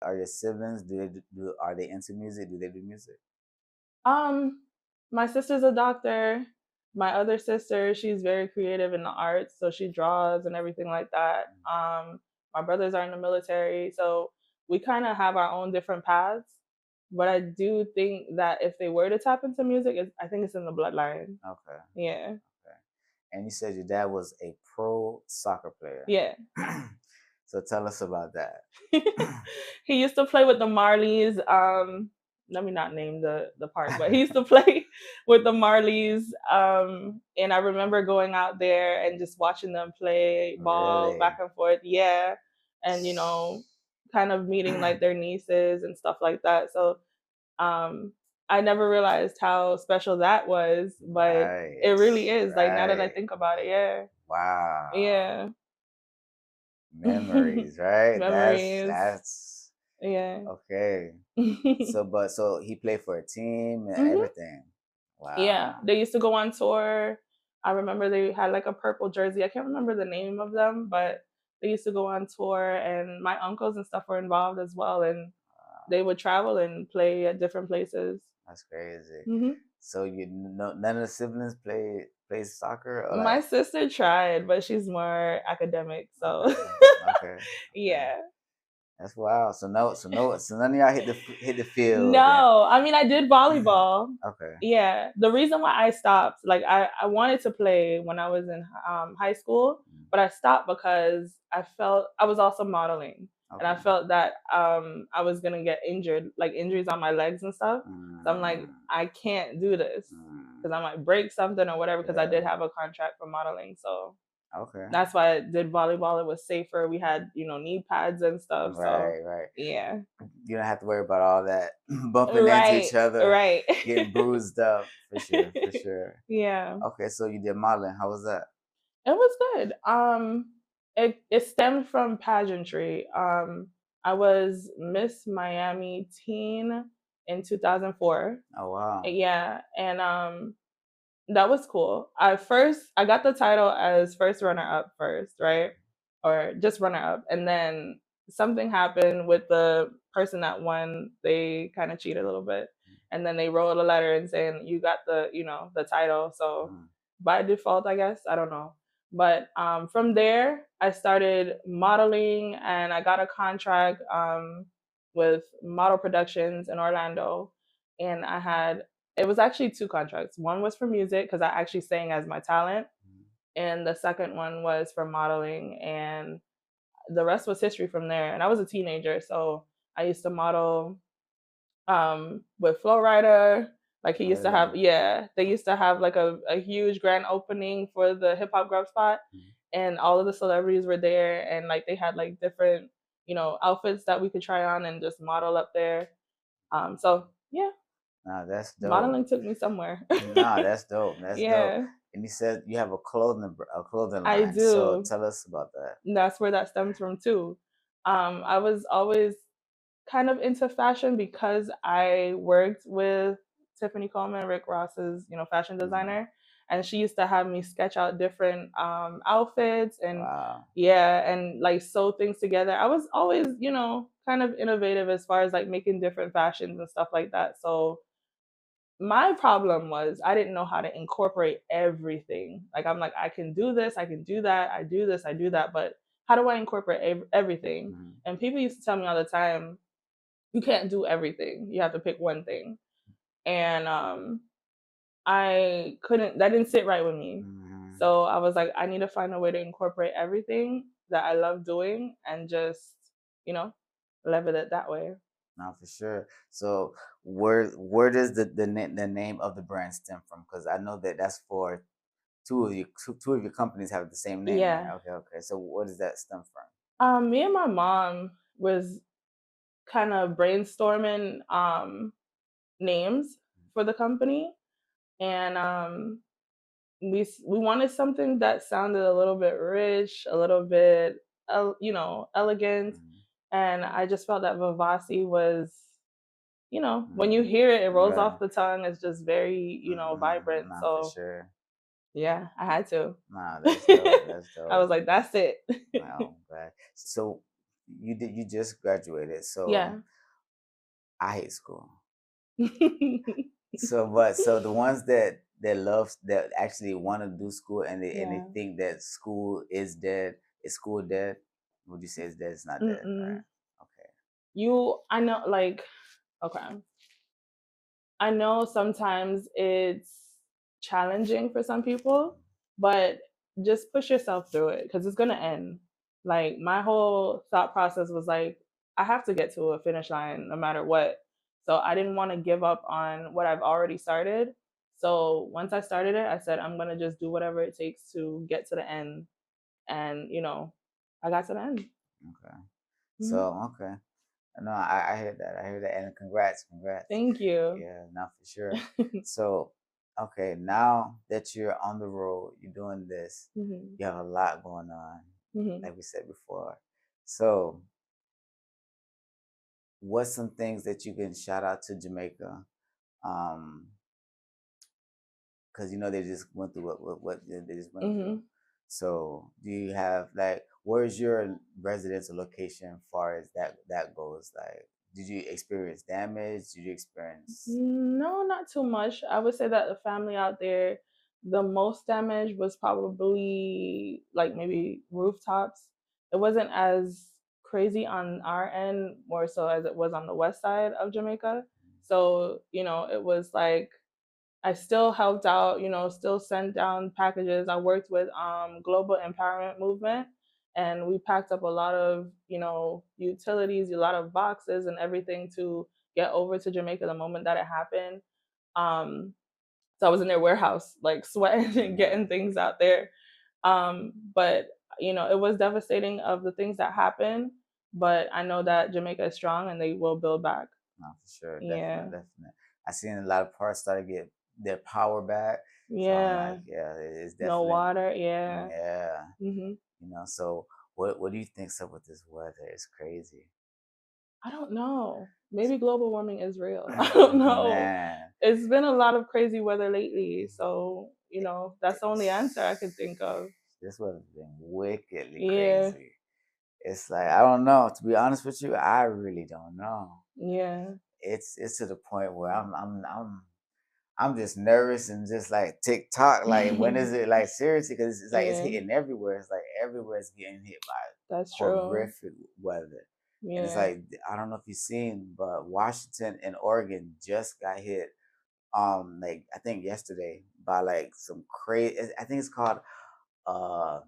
Are your siblings, are they into music? Do they do music? Um, my sister's a doctor. My other sister, she's very creative in the arts, so she draws and everything like that. My brothers are in the military, so we kind of have our own different paths. But I do think that if they were to tap into music, I think it's in the bloodline. Okay, Yeah, okay. And you said your dad was a pro soccer player. yeah. So tell us about that. He used to play with the Marleys. Let me not name the park, but he used to play with the Marleys. And I remember going out there and just watching them play ball back Really? and forth. Yeah, and kind of meeting like their nieces and stuff like that. So um, I never realized how special that was, but it Right, really is. Like now that I right. think about it, yeah, Wow. yeah. Memories, right? Memories. That's Yeah. okay. So he played for a team and Mhm. everything. Yeah, Wow. they used to go on tour. I remember they had like a purple jersey. I can't remember the name of them, but they used to go on tour, and my uncles and stuff were involved as well, and they would travel and play at different places. That's crazy. Mhm. So you know none of the siblings play soccer or My like sister tried, but she's more academic, so okay, okay, okay. yeah. That's wild. So none of y'all hit the field. And, No, I mean, I did volleyball. okay. Yeah, the reason why I stopped, like, I wanted to play when I was in high school, Mm, but I stopped because I felt I was also modeling, and I okay. felt that I was gonna get injured, like injuries on my legs and stuff. So I'm like, Mm, I can't do this because I mm, might break something or whatever. Because I did yeah. have a contract for modeling, so Okay. that's why I did volleyball. It was safer. We had knee pads and stuff. So Right, right. yeah, You don't have to worry about all that bumping into right, each other, right. getting bruised up. For sure, for sure. Yeah. Okay, so you did modeling. How was that? It was good. It stemmed from pageantry. I was Miss Miami Teen in 2004. Oh wow. Yeah, and that was cool. I got the title as first runner up first, right? Or just runner up, and then something happened with the person that won. They kind of cheated a little bit, and then they wrote a letter and saying you got the title. So Mm, by default, I guess. I don't know. But from there, I started modeling and I got a contract with Model Productions in Orlando. And it was actually two contracts. One was for music because I actually sang as my talent. mm. And the second one was for modeling. And the rest was history from there. And I was a teenager. So I used to model with Flow Rider. Like he used to Really? have, yeah, they used to have like a huge grand opening for the hip hop grub spot, Mm. and all of the celebrities were there, and like they had like different, outfits that we could try on and just model up there. So yeah, Nah, that's dope. modeling took me somewhere. Nah, that's dope. That's dope. Yeah, And you said you have a clothing I line. So do. tell us about that. That's where that stems from too. I was always kind of into fashion because I worked with Tiffany Coleman, Rick Ross's, fashion Mm. designer, and she used to have me sketch out different outfits and Wow. yeah, and like sew things together. I was always, kind of innovative as far as like making different fashions and stuff like that. So my problem was I didn't know how to incorporate everything. Like I'm like I can do this, I can do that, I do this, I do that, but how do I incorporate everything? Mm. And people used to tell me all the time, you can't do everything. You have to pick one thing. And I couldn't that didn't sit right with me. Mhm. So I was like, I need to find a way to incorporate everything that I love doing and just, you know, level it that way. No, for sure. So where does the name of the brand stem from? Because I know that that's for two of your companies have the same name, Yeah. right? Okay, okay. So where does that stem from? Me and my mom was kind of brainstorming names for the company, and we wanted something that sounded a little bit rich, a little bit elegant, Mhm. and I just felt that Vivasi was, when you Mhm. hear it, it rolls Right. off the tongue. It's just very, vibrant. Nah, for So sure. yeah, I had to. Nah, that's dope. That's I was dope. like, that's it. Wow, I'm glad. So you just graduated, so Yeah. I hate school. So the ones that love that actually want to do school and they Yeah. think that school is dead, is school dead? Would you say it's dead? It's not dead, right? Mm-mm. Okay. I know, like, okay. I know sometimes it's challenging for some people, but just push yourself through it because it's gonna end. Like my whole thought process was like, I have to get to a finish line no matter what. So I didn't want to give up on what I've already started. So once I started it, I said I'm gonna just do whatever it takes to get to the end. And I got to the end. Okay. Hmm. So okay. No, I hear that. I hear that. And congrats, congrats. Thank you. Yeah, not for sure. So, okay, now that you're on the road, you're doing this, Hmm. you have a lot going on, Hmm. like we said before. So, what's some things that you can shout out to Jamaica? Um, because they just went through what they just went through. Hmm. So, do you have like where's your residential location far as that goes? Like, did you experience damage? Did you experience? No, not too much. I would say that the family out there, the most damage was probably like maybe rooftops. It wasn't as crazy on our end, more so as it was on the west side of Jamaica. So, it was like I still helped out, still sent down packages. I worked with Global Empowerment Movement and we packed up a lot of, utilities, a lot of boxes and everything to get over to Jamaica the moment that it happened. Um, so I was in their warehouse, like sweating and Yeah, getting things out there. But it was devastating of the things that happened. But I know that Jamaica is strong and they will build back. no, for sure, definitely, Yeah. definitely. I seen a lot of parts start to get their power back, so I'm Yeah. like, yeah, it's No definitely, water. Yeah. yeah, Hmm. So what do you think's up with this weather? It's crazy, I don't know. Maybe global warming is real. I don't know. man. It's been a lot of crazy weather lately. So, that's the only answer I could think of. This weather's been wickedly Yeah. crazy. It's like I don't know. To be honest with you, I really don't know. Yeah. It's to the point where I'm just nervous and just like TikTok. Like when is it like seriously? Because it's like it's Yeah. hitting everywhere. It's like everywhere is getting hit by That's true. horrific weather. And it's Yeah. like I don't know if you've seen, but Washington and Oregon just got hit. Like I think yesterday by like some crazy. I think it's called uh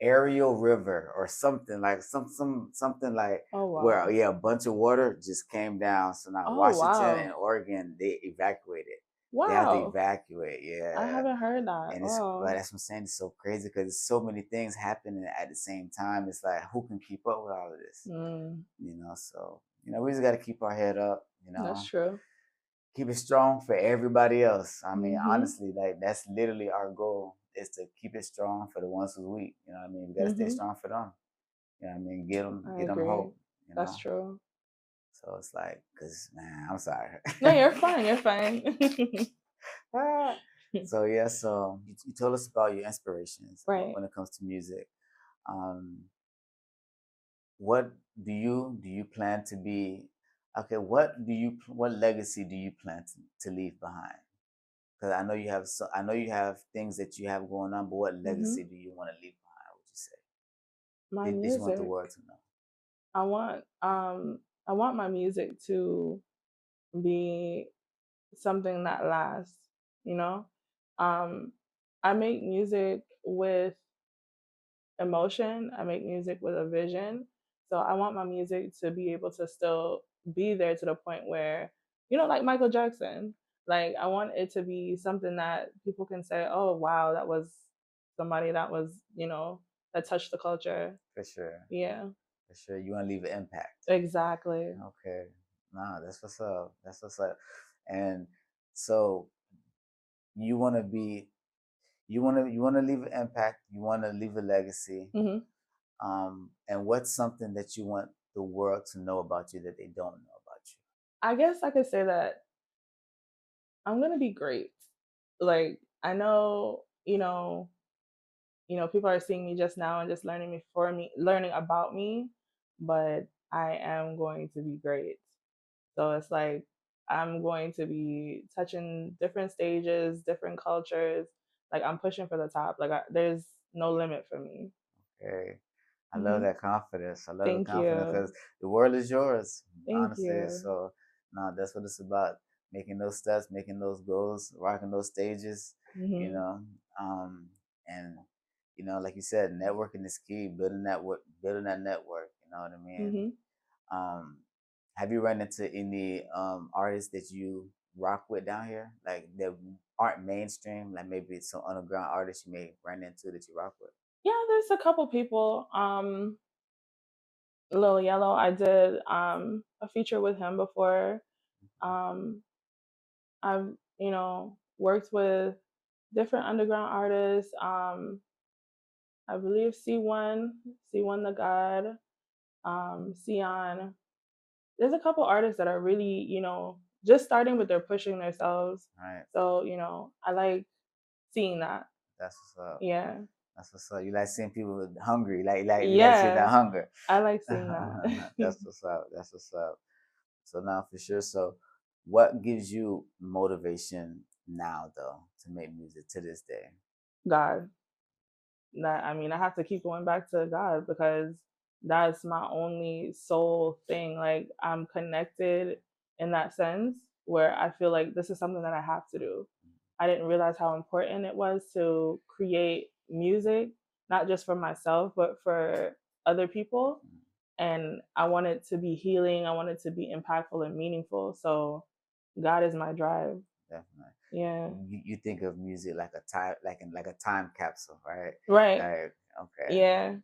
Ariel River or something like something like Oh, where wow. yeah a bunch of water just came down. So now Oh, Washington wow. and Oregon they evacuated. They have to Wow. evacuate. I Yeah, haven't heard that. and it's but Oh. that's what I'm saying. It's so crazy because there's so many things happening at the same time. It's like who can keep up with all of this? Mm, So we just got to keep our head up. that's true. Keep it strong for everybody else. I mean, Mhm. honestly, like that's literally our goal is to keep it strong for the ones who's weak. We got to stay Mhm. strong for them. I Get them agree. hope. That's true. So it's like, cause man, I'm sorry. No, you're fine. You're fine. Ah. So yeah, so you told us about your inspirations Right. when it comes to music. Um, what do you plan to be? Okay, what legacy do you plan to leave behind? Because I know you have things that you have going on, but what legacy Mhm. do you want to leave behind? Would you say My that you want the music. world to know? I want I want my music to be something that lasts, you know? Um I make music with emotion, I make music with a vision. So I want my music to be able to still be there to the point where, like Michael Jackson, like I want it to be something that people can say, "Oh, wow, that was somebody that was, that touched the culture." For sure, Yeah. for sure. You want to leave an impact. Exactly. Okay, nah, that's what's up. That's what's up. And so you want to be, you want to leave an impact. You want to leave a legacy. Mhm. And what's something that you want the world to know about you that they don't know about I guess I could say that I'm gonna be great. Like I know, people are seeing me just now and just learning about me. but I am going to be great. So it's like I'm going to be touching different stages, different cultures. Like I'm pushing for the top. Like there's no limit for me. Okay. I love Hmm. that confidence. I love the Thank confidence you. because the world is yours, Thank honestly. you. So, no, that's what it's about. Making those steps, making those goals, rocking those stages, you Hmm. know. Um, and, like you said, networking is key, building that network, you know what I mean? Hmm. Um, have you run into any artists that you rock with down here? Like that aren't mainstream, like maybe some underground artists you may run into that you rock with? Yeah, there's a couple people. Lil Yellow, I did a feature with him before. Um, I've worked with different underground artists. I believe C1 the God, Sion. There's a couple artists that are really, just starting, but they're pushing themselves. Right. So, I like seeing that. That's what's up. Yeah. That's what's up. You like seeing people hungry. You like seeing that Yeah. hunger. I like seeing that. That's what's up. That's what's up. So now for sure. So what gives you motivation now though to make music to this day? God. That I mean, I have to keep going back to God because that's my only soul thing. Like I'm connected in that sense where I feel like this is something that I have to do. I didn't realize how important it was to create music, not just for myself, but for other people. And I want it to be healing. I want it to be impactful and meaningful. So God is my drive. Definitely. Yeah. You think of music like a time like a time capsule, right? Right. Like okay. Yeah.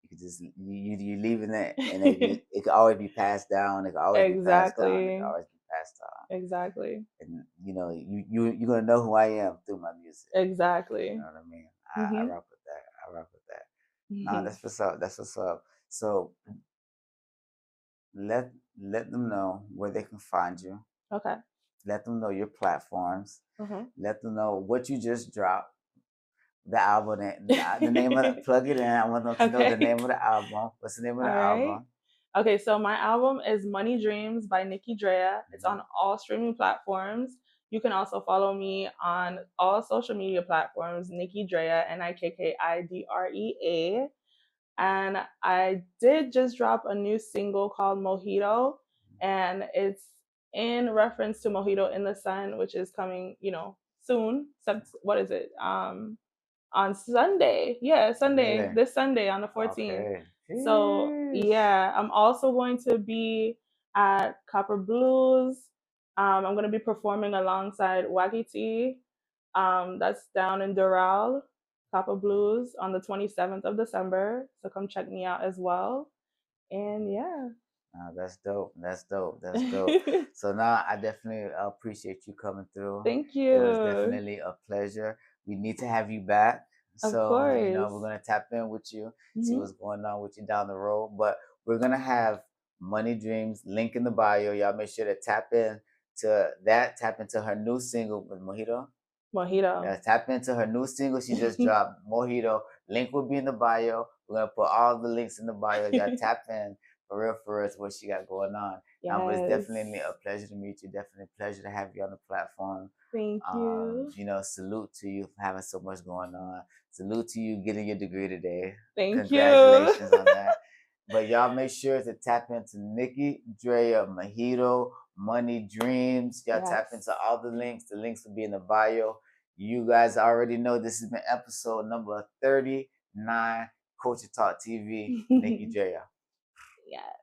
You could just you leaving it and it could always be passed down, it could always be passed down, it could Exactly. always be passed down. Exactly. And you're gonna know who I am through my music. You Exactly. know what I mean? I Mhm. rock with that. I rock with that. Nah, Mhm. that's what's up. That's what's up. So let let them know where they can find you. Okay. Let them know your platforms. Mhm. Let them know what you just dropped. The album, the name of the plug it in. I want them to know the Okay. name of the album. What's the name of the All right. album? Okay, so my album is Money Dreams by Nikki Drea. It's Mhm. on all streaming platforms. You can also follow me on all social media platforms, Nikki Drea, NIKKIDREA. And I did just drop a new single called Mojito, and it's in reference to Mojito in the Sun, which is coming, soon. What is it? On Sunday. Yeah, Sunday. Really? This Sunday on the 14th. Okay. So Jeez. yeah, I'm also going to be at Copper Blues. I'm going to be performing alongside Waggy T. That's down in Doral, Copper Blues on the 27th of December. So come check me out as well. And yeah. That's dope. That's dope. That's dope. So now I definitely appreciate you coming through. Thank It was you. definitely a pleasure. We need to have you back. Of So, we're course. going to tap in with you, see Hmm. what's going on with you down the road. But we're going to have Money Dreams link in the bio. Y'all make sure to tap in to that, tap into her new single with Mojito. Mojito. Tap into her new single she just dropped, Mojito. Link will be in the bio. We're gonna put all the links in the bio. Y'all tap in for real to what she got going on. But it's Yes. definitely a pleasure to meet you. Definitely a pleasure to have you on the platform. Thank you. Salute to you for having so much going on. Salute to you getting your degree today. Thank you. Congratulations on that. But y'all make sure to tap into Nikki Drea, Mojito, Money Dreams. Y'all Yes. tap into all the links. The links will be in the bio. You guys already know this has been episode number 39, Culture Talk TV, Nikki Drea. Yes.